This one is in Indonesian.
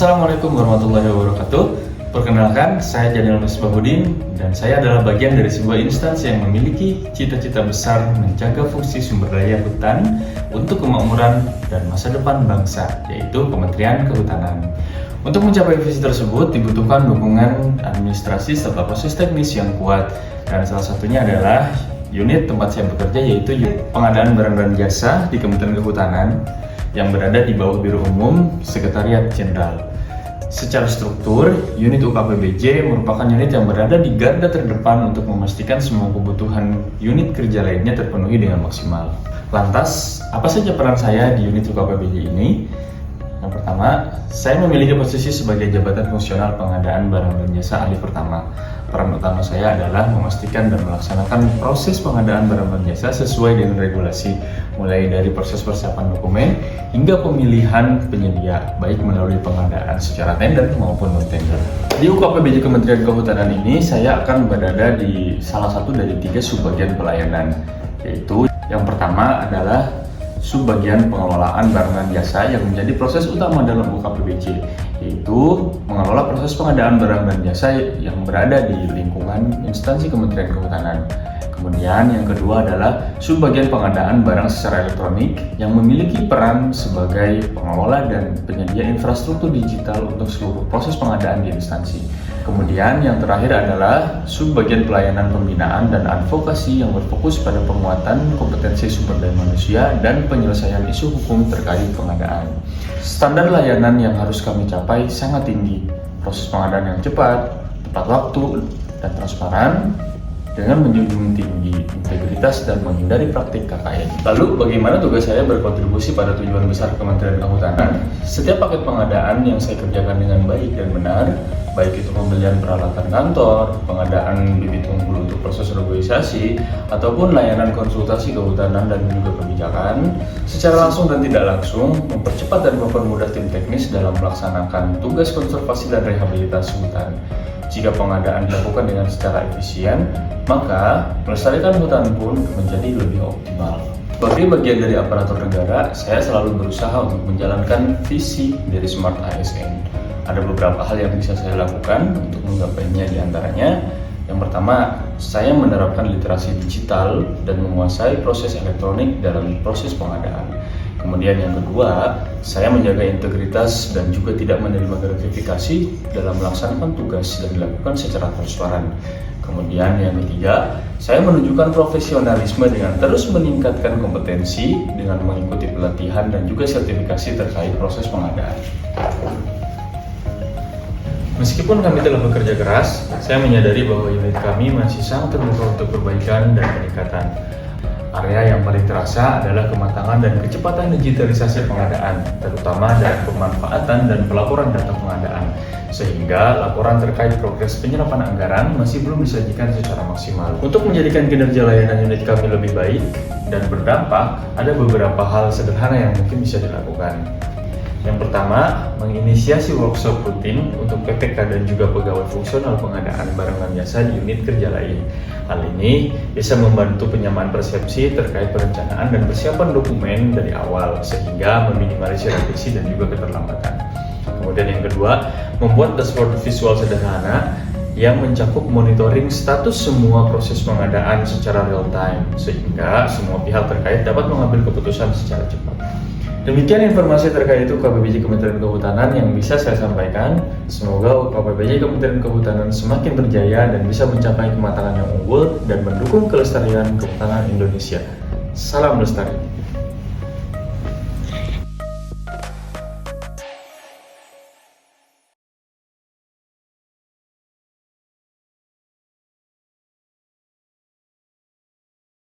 Assalamualaikum warahmatullahi wabarakatuh. Perkenalkan, saya Jadil Misbahudin dan saya adalah bagian dari sebuah instansi yang memiliki cita-cita besar menjaga fungsi sumber daya hutan untuk kemakmuran dan masa depan bangsa, yaitu Kementerian Kehutanan. Untuk mencapai visi tersebut dibutuhkan dukungan administrasi serta proses teknis yang kuat, dan salah satunya adalah unit tempat saya bekerja, yaitu pengadaan barang dan jasa di Kementerian Kehutanan yang berada di bawah Biro Umum Sekretariat Jenderal. Secara struktur, unit UKPBJ merupakan unit yang berada di garda terdepan untuk memastikan semua kebutuhan unit kerja lainnya terpenuhi dengan maksimal. Lantas, apa saja peran saya di unit UKPBJ ini? Yang pertama, saya memiliki posisi sebagai jabatan fungsional pengadaan barang dan jasa ahli pertama. Peran utama saya adalah memastikan dan melaksanakan proses pengadaan barang dan jasa sesuai dengan regulasi, mulai dari proses persiapan dokumen hingga pemilihan penyedia, baik melalui pengadaan secara tender maupun non-tender. Di UKPBJ Kementerian Kehutanan ini, saya akan berada di salah satu dari 3 subbagian pelayanan, yaitu yang pertama adalah subbagian pengelolaan barang dan jasa yang menjadi proses utama dalam UKPBJ, yaitu mengelola proses pengadaan barang dan jasa yang berada di lingkungan instansi Kementerian Kehutanan. Kemudian yang kedua adalah subbagian pengadaan barang secara elektronik yang memiliki peran sebagai pengelola dan penyedia infrastruktur digital untuk seluruh proses pengadaan di instansi. Kemudian yang terakhir adalah subbagian pelayanan pembinaan dan advokasi yang berfokus pada penguatan kompetensi sumber daya manusia dan penyelesaian isu hukum terkait pengadaan. Standar layanan yang harus kami capai sangat tinggi, proses pengadaan yang cepat, tepat waktu, dan transparan, dengan menjunjung tinggi integritas dan menghindari praktik KKN. Lalu, bagaimana tugas saya berkontribusi pada tujuan besar Kementerian Kehutanan? Setiap paket pengadaan yang saya kerjakan dengan baik dan benar, baik itu pembelian peralatan kantor, pengadaan bibit unggul untuk proses reboisasi, ataupun layanan konsultasi kehutanan dan juga kebijakan, secara langsung dan tidak langsung mempercepat dan mempermudah tim teknis dalam melaksanakan tugas konservasi dan rehabilitasi hutan. Jika pengadaan dilakukan dengan secara efisien, maka melestarikan hutan pun menjadi lebih optimal. Sebagai bagian dari aparatur negara, saya selalu berusaha untuk menjalankan visi dari Smart ASN. Ada beberapa hal yang bisa saya lakukan untuk menggapainya, di antaranya yang pertama, saya menerapkan literasi digital dan menguasai proses elektronik dalam proses pengadaan. Kemudian yang kedua, saya menjaga integritas dan juga tidak menerima gratifikasi dalam melaksanakan tugas dan dilakukan secara transparan. Kemudian yang ketiga, saya menunjukkan profesionalisme dengan terus meningkatkan kompetensi dengan mengikuti pelatihan dan juga sertifikasi terkait proses pengadaan. Meskipun kami telah bekerja keras, saya menyadari bahwa unit kami masih sangat terbuka untuk perbaikan dan peningkatan. Area yang paling terasa adalah kematangan dan kecepatan digitalisasi pengadaan, terutama dalam pemanfaatan dan pelaporan data pengadaan, sehingga laporan terkait progres penyerapan anggaran masih belum disajikan secara maksimal. Untuk menjadikan kinerja layanan unit kami lebih baik dan berdampak, ada beberapa hal sederhana yang mungkin bisa dilakukan. Yang pertama, menginisiasi workshop rutin untuk PPK dan juga pegawai fungsional pengadaan barang dan jasa di unit kerja lain. Hal ini bisa membantu penyamaan persepsi terkait perencanaan dan persiapan dokumen dari awal, sehingga meminimalisir revisi dan juga keterlambatan. Kemudian yang kedua, membuat dashboard visual sederhana yang mencakup monitoring status semua proses pengadaan secara real time, sehingga semua pihak terkait dapat mengambil keputusan secara cepat. Demikian informasi terkait UKPBJ Kementerian Kehutanan yang bisa saya sampaikan. Semoga UKPBJ Kementerian Kehutanan semakin berjaya dan bisa mencapai kematangan yang unggul dan mendukung kelestarian kehutanan Indonesia. Salam lestari.